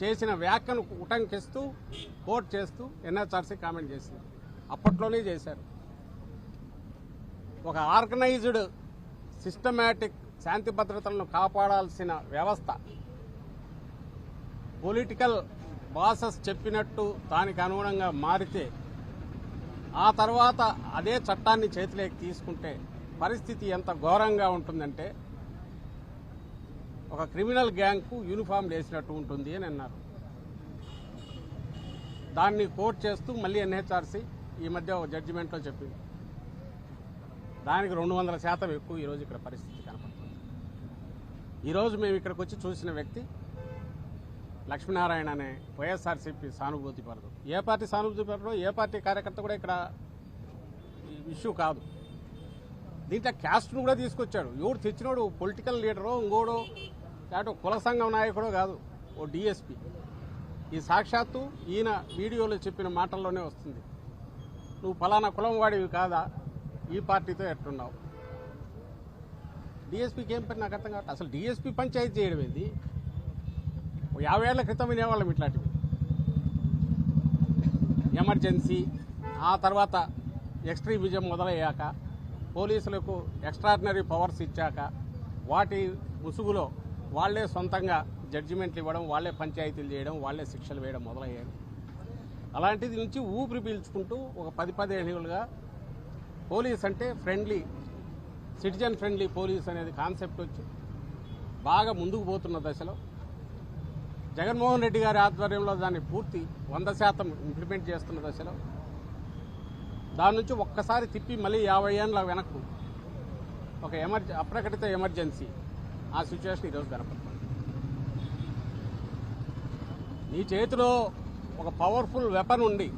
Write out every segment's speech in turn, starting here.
చేసిన వ్యాఖ్యను ఉటంకిస్తూ కోట్ చేస్తూ NHRC comment చేసింది. అప్పట్లోనే చేశారు. ఒక ఆర్గనైజ్డ్ సిస్టమేటిక్ శాంతి భద్రతలను కాపాడాల్సిన వ్యవస్థ పొలిటికల్ బాసెస్ చెప్పినట్టు దానికి అనుగుణంగా మారితే ఆ తర్వాత అదే చట్టాన్ని చేతిలోకి తీసుకుంటే పరిస్థితి ఎంత ఘోరంగా ఉంటుందంటే ఒక క్రిమినల్ గ్యాంగ్కు యూనిఫామ్ వేసినట్టు ఉంటుంది అని అన్నారు. దాన్ని కోట్ చేస్తూ మళ్ళీ ఎన్హెచ్ఆర్సీ ఈ మధ్య ఒక జడ్జిమెంట్లో చెప్పింది. దానికి 200% ఎక్కువ ఈరోజు ఇక్కడ పరిస్థితి కనపడుతుంది. ఈరోజు మేము ఇక్కడికి వచ్చి చూసిన వ్యక్తి లక్ష్మీనారాయణ అనే వైఎస్ఆర్సీపీ సానుభూతి పరదు. ఏ పార్టీ సానుభూతి పరదో ఏ పార్టీ కార్యకర్త కూడా ఇక్కడ ఇష్యూ కాదు. దీంట్లో క్యాస్ట్ను కూడా తీసుకొచ్చాడు. ఎవడు తెచ్చినోడు పొలిటికల్ లీడరో ఇంకోడో లేకపోతే కుల సంఘం నాయకుడో కాదు, ఓ డిఎస్పీ. ఈ సాక్షాత్తు ఈయన వీడియోలో చెప్పిన మాటల్లోనే వస్తుంది. నువ్వు ఫలానా కులం వాడివి కాదా, ఈ పార్టీతో ఎట్టున్నావు. డిఎస్పీకి ఏం పని నాకు అర్థం కావట్లేదు. అసలు డిఎస్పీ పంచాయతీ చేయడం ఏంది? 50 ఏళ్ల క్రితం వినేవాళ్ళం ఇట్లాంటివి. ఎమర్జెన్సీ, ఆ తర్వాత ఎక్స్ట్రీమిజం మొదలయ్యాక, పోలీసులకు ఎక్స్ట్రాడినరీ పవర్స్ ఇచ్చాక వాటి ముసుగులో వాళ్లే సొంతంగా జడ్జిమెంట్లు ఇవ్వడం, వాళ్లే పంచాయతీలు చేయడం, వాళ్లే శిక్షలు వేయడం మొదలయ్యారు. అలాంటిది నుంచి ఊపిరి పీల్చుకుంటూ ఒక 10-15 ఏళ్ళుగా పోలీస్ అంటే ఫ్రెండ్లీ, సిటిజన్ ఫ్రెండ్లీ పోలీస్ అనేది కాన్సెప్ట్ వచ్చి బాగా ముందుకు పోతున్న దశలో జగన్మోహన్ రెడ్డి గారి ఆధ్వర్యంలో దాన్ని పూర్తి 100% ఇంప్లిమెంట్ చేస్తున్న దశలో దాని నుంచి ఒక్కసారి తిప్పి మళ్ళీ 50 ఏళ్ళ వెనక్కు ఒక అప్రకటిత ఎమర్జెన్సీ, ఆ సిచ్యువేషన్ ఈరోజు కనపడుతుంది. నీ చేతిలో ఒక పవర్ఫుల్ వెపన్ ఉండి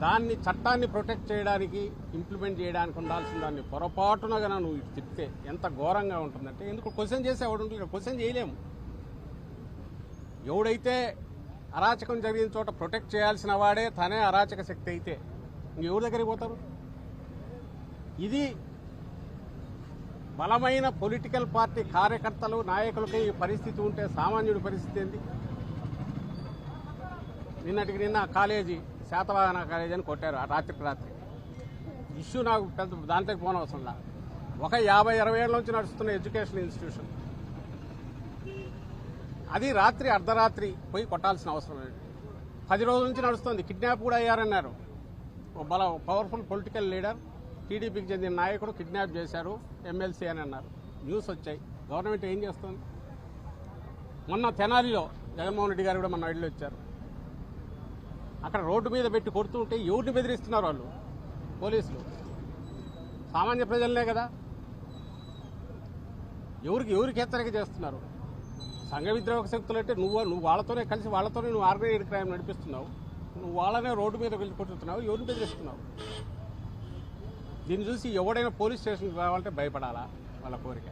దాన్ని చట్టాన్ని ప్రొటెక్ట్ చేయడానికి ఇంప్లిమెంట్ చేయడానికి ఉండాల్సిన దాన్ని పొరపాటున కన్నా నువ్వు ఇటు తిప్పితే ఎంత ఘోరంగా ఉంటుందంటే, ఎందుకు క్వశ్చన్ చేసేవాడు ఉంటుంది, క్వశ్చన్ చేయలేము. ఎవడైతే అరాచకం జరిగిన చోట ప్రొటెక్ట్ చేయాల్సిన వాడే తనే అరాచక శక్తి అయితే ఇంకెవరి దగ్గరికి పోతారు? ఇది బలమైన పొలిటికల్ పార్టీ కార్యకర్తలు నాయకులకి ఈ పరిస్థితి ఉంటే సామాన్యుడి పరిస్థితి ఏంది? నిన్నటికి నిన్న కాలేజీ శాతవాహన కాలేజీ అని కొట్టారు రాత్రికి రాత్రి. ఇష్యూ నాకు పెద్ద దాంట్లోకి పోనవసరంలా. ఒక 50-60 ఏళ్ల నుంచి నడుస్తున్న ఎడ్యుకేషన్ ఇన్స్టిట్యూషన్, అది రాత్రి అర్ధరాత్రి పోయి కొట్టాల్సిన అవసరం లేదు. 10 రోజుల నుంచి నడుస్తుంది. కిడ్నాప్ కూడా అయ్యారన్నారు. పవర్ఫుల్ పొలిటికల్ లీడర్, టీడీపీకి చెందిన నాయకుడు కిడ్నాప్ చేశారు ఎమ్మెల్సీ అని అన్నారు. న్యూస్ వచ్చాయి. గవర్నమెంట్ ఏం చేస్తుంది? మొన్న తెనాలిలో జగన్మోహన్ రెడ్డి గారు కూడా మొన్న వెళ్ళి వచ్చారు. అక్కడ రోడ్డు మీద పెట్టి కొడుతుంటే ఎవరిని బెదిరిస్తున్నారు వాళ్ళు? పోలీసులు. సామాన్య ప్రజలనే కదా. ఎవరికి హెచ్చరిక చేస్తున్నారు? సంఘ విద్రోహ శక్తులు అంటే నువ్వు వాళ్ళతోనే కలిసి వాళ్ళతోనే నువ్వు ఆర్గనైజ్డ్ క్రైమ్ నడిపిస్తున్నావు. నువ్వు వాళ్ళనే రోడ్డు మీద వెళ్ళి కొట్టుతున్నావు. ఎవరిని బెదిరిస్తున్నావు? దీన్ని చూసి ఎవడైనా పోలీస్ స్టేషన్కి రావాలంటే భయపడాలా? వాళ్ళ కోరిక.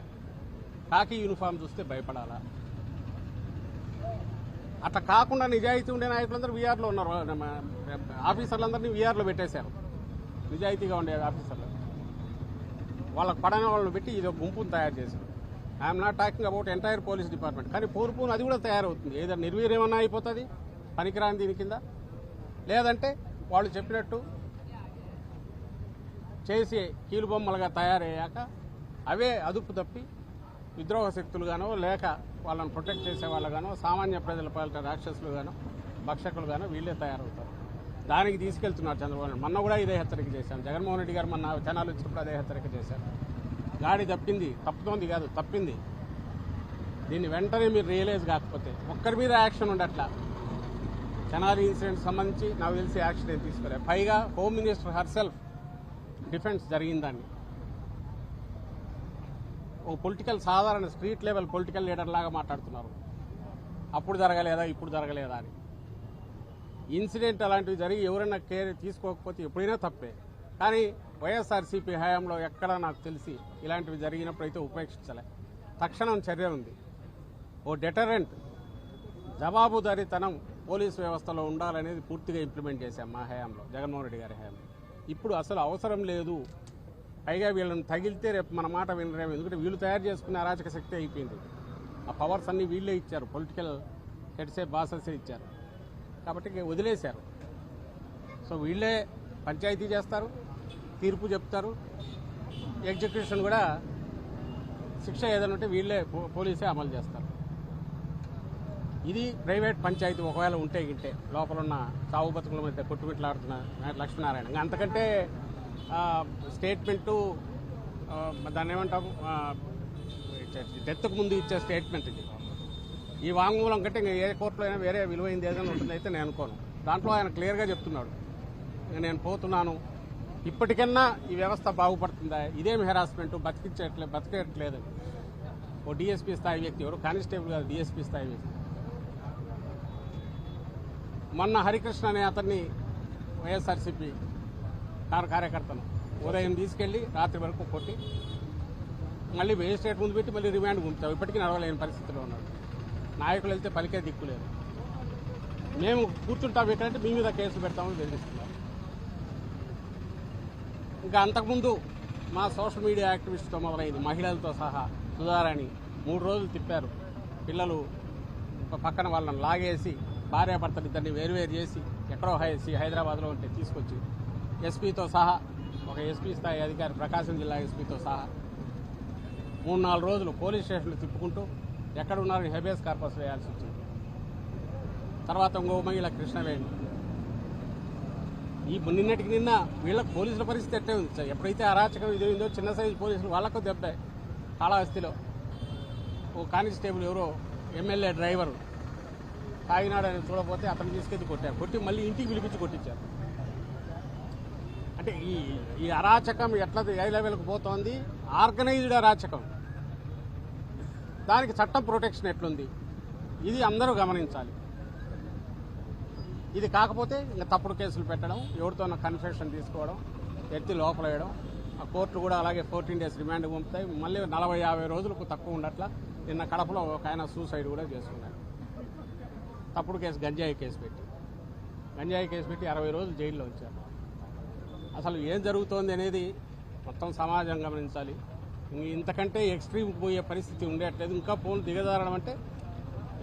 కాకి యూనిఫామ్ చూస్తే భయపడాలా? అట్లా కాకుండా నిజాయితీ ఉండే నాయకులందరూ వీఆర్లో ఉన్నారు. ఆఫీసర్లందరినీ వీఆర్లో పెట్టేశారు. నిజాయితీగా ఉండే ఆఫీసర్లు వాళ్ళకు పడని వాళ్ళని పెట్టి ఇది ఒక గుంపును తయారు చేశారు. I'm not talking about entire police department. కానీ పూర్పును అది కూడా తయారవుతుంది. ఏదైనా నిర్వీర్యమన్నా అయిపోతుంది పనికిరాని దీని కింద, లేదంటే వాళ్ళు చెప్పినట్టు చేసి కీలుబొమ్మలుగా తయారయ్యాక అవే అదుపు తప్పి విద్రోహ శక్తులుగానో లేక వాళ్ళని ప్రొటెక్ట్ చేసే వాళ్ళగానో సామాన్య ప్రజల పాలిట రాక్షసులుగానో భక్షకులుగానో వీళ్ళే తయారవుతారు. దానికి తీసుకెళ్తున్నారు చంద్రబాబు నాయుడు. మొన్న కూడా ఇదే హెచ్చరిక చేశాను. జగన్మోహన్ రెడ్డి గారు మొన్న తెనాలి వచ్చినప్పుడు అదే హెచ్చరిక చేశారు. గాడి తప్పుతోంది కాదు, తప్పింది. దీన్ని వెంటనే మీరు రియలైజ్ కాకపోతే ఒక్కరి మీద యాక్షన్ ఉండట్లా. తెనాలి ఇన్సిడెంట్ సంబంధించి నాకు తెలిసి యాక్షన్ ఏం తీసుకోలేదు. పైగా హోమ్ మినిస్టర్ హర్సెల్ఫ్ డిఫెన్స్ జరిగిందాన్ని ఓ పొలిటికల్ సాధారణ స్ట్రీట్ లెవెల్ పొలిటికల్ లీడర్ లాగా మాట్లాడుతున్నారు. అప్పుడు జరగలేదా ఇప్పుడు జరగలేదా అని. ఇన్సిడెంట్ అలాంటివి జరిగి ఎవరైనా కేర్ తీసుకోకపోతే ఎప్పుడైనా తప్పే. కానీ వైఎస్ఆర్సీపీ హయాంలో ఎక్కడ నాకు తెలిసి ఇలాంటివి జరిగినప్పుడైతే ఉపేక్షించలే. తక్షణం చర్య ఉంది. ఓ డెటరెంట్ జవాబుదారీతనం పోలీసు వ్యవస్థలో ఉండాలనేది పూర్తిగా ఇంప్లిమెంట్ చేశాం మా హయాంలో, జగన్మోహన్ రెడ్డి గారి హయాంలో. ఇప్పుడు అసలు అవసరం లేదు. పైగా వీళ్ళని తగిలితే రేపు మన మాట వినరేమో. ఎందుకంటే వీళ్ళు తయారు చేసుకునే అరాచక శక్తి అయిపోయింది. ఆ పవర్స్ అన్నీ వీళ్ళే ఇచ్చారు. పొలిటికల్ హెడ్సే బాసెస్ ఇచ్చారు కాబట్టి వదిలేశారు. సో వీళ్ళే పంచాయతీ చేస్తారు, తీర్పు చెప్తారు, ఎగ్జిక్యూషన్ కూడా శిక్ష ఏదైనా ఉంటే వీళ్ళే పోలీసే అమలు చేస్తారు. ఇది ప్రైవేట్ పంచాయతీ ఒకవేళ ఉంటే గింటే లోపల ఉన్న సాగు బతుకుల మధ్య కొట్టుమిట్లాడుతున్న లక్ష్మీనారాయణ. ఇంకా అంతకంటే స్టేట్మెంటు దాన్ని ఏమంటాము, డెత్కు ముందు ఇచ్చే స్టేట్మెంట్ ఇది. ఈ వాంగ్మూలం కంటే ఇంకా ఏ కోర్టులో అయినా వేరే విలువైంది ఏదైనా ఉంటుందైతే నేను అనుకోను. దాంట్లో ఆయన క్లియర్గా చెప్తున్నాడు, నేను పోతున్నాను, ఇప్పటికన్నా ఈ వ్యవస్థ బాగుపడుతుందా, ఇదేమి హెరాస్మెంట్, బతికేయట్లేదు. ఓ డిఎస్పీ స్థాయి వ్యక్తి, ఎవరు కానిస్టేబుల్ కాదు, డిఎస్పీ స్థాయి వ్యక్తి. మొన్న హరికృష్ణ అనే అతన్ని వైఎస్ఆర్సీపీ కార్యకర్తను ఉదయం తీసుకెళ్లి రాత్రి వరకు కొట్టి మళ్ళీ మేజిస్ట్రేట్ ముందు పెట్టి మళ్ళీ రిమాండ్ పంపుతాం. ఇప్పటికీ నడవలేని పరిస్థితిలో ఉన్నాడు. నాయకులు వెళ్తే పలికే దిక్కులేదు. మేము కూర్చుంటాం ఎక్కడంటే మీ మీద కేసులు పెడతామని బెదిరిస్తున్నారు. ఇంకా అంతకుముందు మా సోషల్ మీడియా యాక్టివిస్ట్తో మొదలైంది, మహిళలతో సహా సుధారాణి 3 రోజులు తిప్పారు. పిల్లలు పక్కన వాళ్ళని లాగేసి భార్యాభర్తలు ఇద్దరిని వేరువేరు చేసి ఎక్కడో హైదరాబాద్లో ఉంటే తీసుకొచ్చి ఎస్పీతో సహా, ఒక ఎస్పీ స్థాయి అధికారి ప్రకాశం జిల్లా ఎస్పీతో సహా 3-4 రోజులు పోలీస్ స్టేషన్లు తిప్పుకుంటూ ఎక్కడ ఉన్నారని హెబియస్ కార్పస్ వేయాల్సి వచ్చింది. తర్వాత ఇంకో మహిళ కృష్ణవేణి. ఈ నిన్నటికి నిన్న వీళ్ళకి పోలీసుల పరిస్థితి ఎట్టే ఉంది. ఎప్పుడైతే అరాచకం ఇదేందో చిన్న సైజు పోలీసులు వాళ్ళకు దెబ్బ. కాళహస్తిలో ఓ కానిస్టేబుల్ ఎవరో ఎమ్మెల్యే డ్రైవరు తాగినాడని చూడకపోతే అతను తీసుకెళ్ళి కొట్టారు. కొట్టి మళ్ళీ ఇంటికి పిలిపించి కొట్టించారు. అంటే ఈ అరాచకం ఎట్లా ఏ లెవెల్కి పోతోంది, ఆర్గనైజ్డ్ అరాచకం. దానికి చట్టం ప్రొటెక్షన్ ఎట్లుంది, ఇది అందరూ గమనించాలి. ఇది కాకపోతే ఇంకా తప్పుడు కేసులు పెట్టడం, ఎవరితోనో కన్ఫెషన్ తీసుకోవడం, ఎత్తి లోపల వేయడం. ఆ కోర్టులు కూడా అలాగే 14 days రిమాండ్ పంపుతాయి. మళ్ళీ 40-50 రోజులకు తక్కువ ఉండట్లా. నిన్న కడపలో ఒక ఆయన సూసైడ్ కూడా చేసుకున్నాడు. తప్పుడు కేసు, గంజాయి కేసు పెట్టి 60 రోజులు జైల్లో ఉంచారు. అసలు ఏం జరుగుతోంది అనేది మొత్తం సమాజం గమనించాలి. ఇంతకంటే ఎక్స్ట్రీమ్ పోయే పరిస్థితి ఉండట్లేదు. ఇంకా ఫోన్ దిగజారడం అంటే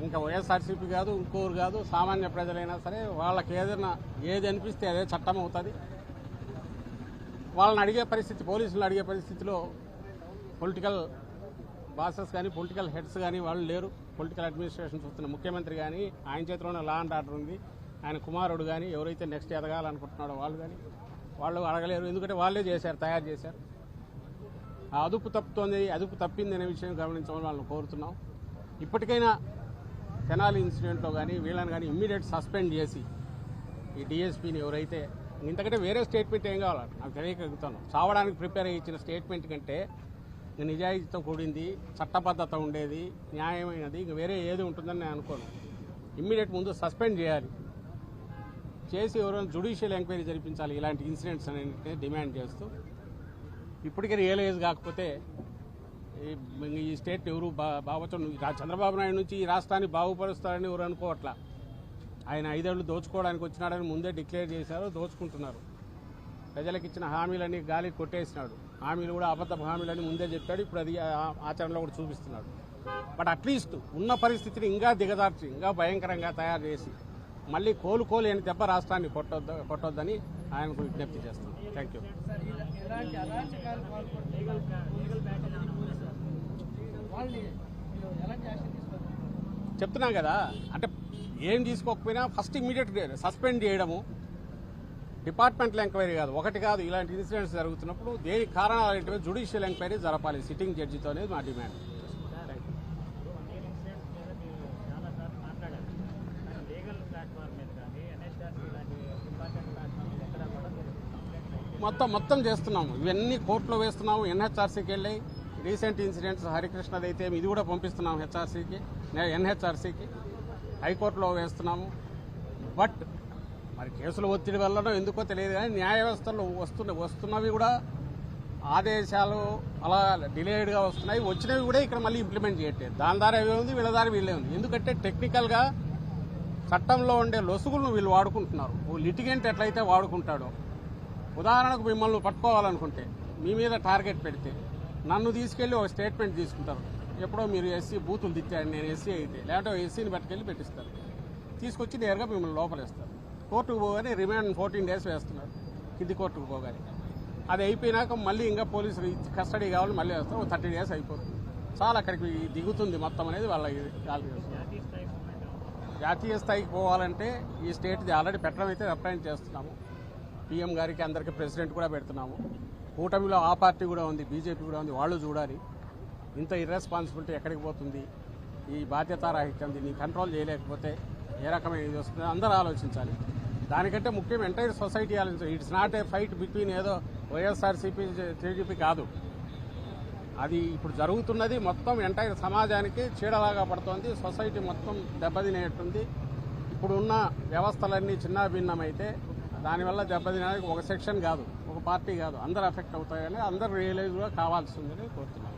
ఇంకా వైఎస్ఆర్సీపీ కాదు, ఇంకోరు కాదు, సామాన్య ప్రజలైనా సరే వాళ్ళకి ఏదైనా ఏది అనిపిస్తే అదే చట్టం అవుతుంది. వాళ్ళని అడిగే పరిస్థితి, పోలీసులు అడిగే పరిస్థితిలో పొలిటికల్ బాసెస్ కానీ పొలిటికల్ హెడ్స్ కానీ వాళ్ళు లేరు. పొలిటికల్ అడ్మినిస్ట్రేషన్ చూస్తున్న ముఖ్యమంత్రి కానీ, ఆయన చేతిలోనే లా అండ్ ఆర్డర్ ఉంది, ఆయన కుమారుడు కానీ, ఎవరైతే నెక్స్ట్ ఎదగాలనుకుంటున్నాడో వాళ్ళు కానీ వాళ్ళు అడగలేరు. ఎందుకంటే వాళ్ళే చేశారు, తయారు చేశారు. ఆ అదుపు తప్పుతోంది, అదుపు తప్పింది అనే విషయం గమనించమని వాళ్ళని కోరుతున్నాం. ఇప్పటికైనా తెనాలి ఇన్సిడెంట్లో కానీ వీళ్ళని కానీ ఇమ్మీడియట్ సస్పెండ్ చేసి ఈ డిఎస్పీని ఎవరైతే ఇంతకంటే వేరే స్టేట్మెంట్ ఏం కావాలి నాకు తెలియగలుగుతాను. చావడానికి ప్రిపేర్ అయ్యి ఇచ్చిన స్టేట్మెంట్ కంటే నిజాయితీతో కూడింది, చట్టబద్ధత ఉండేది, న్యాయమైనది ఇంక వేరే ఏది ఉంటుందని నేను అనుకోను. ఇమ్మీడియట్ ముందు సస్పెండ్ చేయాలి, చేసి ఎవరైనా జ్యుడిషియల్ ఎంక్వైరీ జరిపించాలి ఇలాంటి ఇన్సిడెంట్స్ అనేది డిమాండ్ చేస్తూ. ఇప్పటికే రియలైజ్ కాకపోతే ఈ స్టేట్ ఎవరు బాగోచం. చంద్రబాబు నాయుడు నుంచి ఈ రాష్ట్రాన్ని బాగుపరుస్తారని ఎవరు అనుకోవట్లా. ఆయన 5 ఏళ్లు దోచుకోవడానికి వచ్చినాడని ముందే డిక్లేర్ చేశారు, దోచుకుంటున్నారు. ప్రజలకు ఇచ్చిన హామీలన్నీ గాలి కొట్టేసినాడు. హామీలు కూడా అబద్ధ హామీలని ముందే చెప్పాడు, ఇప్పుడు అది ఆచరణలో కూడా చూపిస్తున్నాడు. బట్ అట్లీస్ట్ ఉన్న పరిస్థితిని ఇంకా దిగదార్చి ఇంకా భయంకరంగా తయారు చేసి మళ్ళీ కోలుకోలేని దెబ్బ రాష్ట్రాన్ని కొట్టొద్దని ఆయనకు విజ్ఞప్తి చేస్తున్నాను. Thank you. చెప్తున్నాం కదా, అంటే ఏం తీసుకోకపోయినా ఫస్ట్ ఇమ్మీడియట్ సస్పెండ్ చేయడము, డిపార్ట్మెంటల్ ఎంక్వైరీ కాదు, ఒకటి కాదు, ఇలాంటి ఇన్సిడెంట్స్ జరుగుతున్నప్పుడు దేని కారణాలు ఏంటో జ్యుడిషియల్ ఎంక్వైరీ జరపాలి సిట్టింగ్ జడ్జితో అనేది మా డిమాండ్. మొత్తం చేస్తున్నాము, ఇవన్నీ కోర్టులో వేస్తున్నాము, ఎన్హెచ్ఆర్సీకి వెళ్ళాయి. రీసెంట్ ఇన్సిడెంట్స్ హరికృష్ణది అయితే ఇది కూడా పంపిస్తున్నాము ఎన్హెచ్ఆర్సీకి, హైకోర్టులో వేస్తున్నాము. బట్ మరి కేసుల ఒత్తిడి వల్లనో ఎందుకో తెలియదు కానీ న్యాయ వ్యవస్థలో వస్తున్నవి కూడా ఆదేశాలు అలా డిలేడ్గా వస్తున్నాయి. వచ్చినవి కూడా ఇక్కడ మళ్ళీ ఇంప్లిమెంట్ చేయట్లేదు. దాని దారి అవే ఉంది, వీళ్ళ దారి వీళ్ళే ఉంది. ఎందుకంటే టెక్నికల్గా చట్టంలో ఉండే లొసుగులను వీళ్ళు వాడుకుంటున్నారు. ఓ లిటిగెంట్ ఎట్లయితే వాడుకుంటాడో, ఉదాహరణకు మిమ్మల్ని పట్టుకోవాలనుకుంటే మీ మీద టార్గెట్ పెడితే నన్ను తీసుకెళ్లి ఒక స్టేట్మెంట్ తీసుకుంటారు, ఎప్పుడో మీరు ఎస్సీ బూతులు తిట్టాడు, నేను ఎస్సీ అయితే లేకపోతే ఎస్సీని పట్టుకెళ్ళి పెట్టిస్తారు, తీసుకొచ్చి నేరుగా మిమ్మల్ని లోపలేస్తారు. కోర్టుకు పోగానే రిమాండ్ 14 days వేస్తున్నారు, కింది కోర్టుకు పోగానే. అది అయిపోయినాక మళ్ళీ ఇంకా పోలీసులు కస్టడీ కావాలి, మళ్ళీ వేస్తారు. 30 days అయిపోతుంది. చాలా అక్కడికి దిగుతుంది మొత్తం అనేది వాళ్ళ క్యాల్కులేషన్. జాతీయ స్థాయికి పోవాలంటే ఈ స్టేట్ది ఆల్రెడీ పెట్టడం అయితే రిప్రజెంట్ చేస్తున్నాము. పీఎం గారికి అందరికీ ప్రెసిడెంట్ కూడా పెడుతున్నాము. కూటమిలో ఆ పార్టీ కూడా ఉంది, బీజేపీ కూడా ఉంది, వాళ్ళు చూడాలి ఇంత ఇర్రెస్పాన్సిబిలిటీ ఎక్కడికి పోతుంది, ఈ బాధ్యతారాహిత్యం దీన్ని కంట్రోల్ చేయలేకపోతే ఏ రకమైన ఇది వస్తుంది అందరూ ఆలోచించాలి. దానికంటే ముఖ్యం ఎంటైర్ సొసైటీ ఆలోచించాలి. It's not a fight between ఏదో వైఎస్ఆర్సీపీ టీడీపీ కాదు, అది ఇప్పుడు జరుగుతున్నది మొత్తం ఎంటైర్ సమాజానికి చీడలాగా పడుతోంది. సొసైటీ మొత్తం దెబ్బతినేటుంది. ఇప్పుడున్న వ్యవస్థలన్నీ చిన్నాభిన్నమైతే దానివల్ల దెబ్బతినడానికి ఒక సెక్షన్ కాదు, ఒక పార్టీ కాదు, అందరూ ఎఫెక్ట్ అవుతాయని అందరూ రియలైజ్ కూడా కావాల్సిందని కోరుతున్నాను.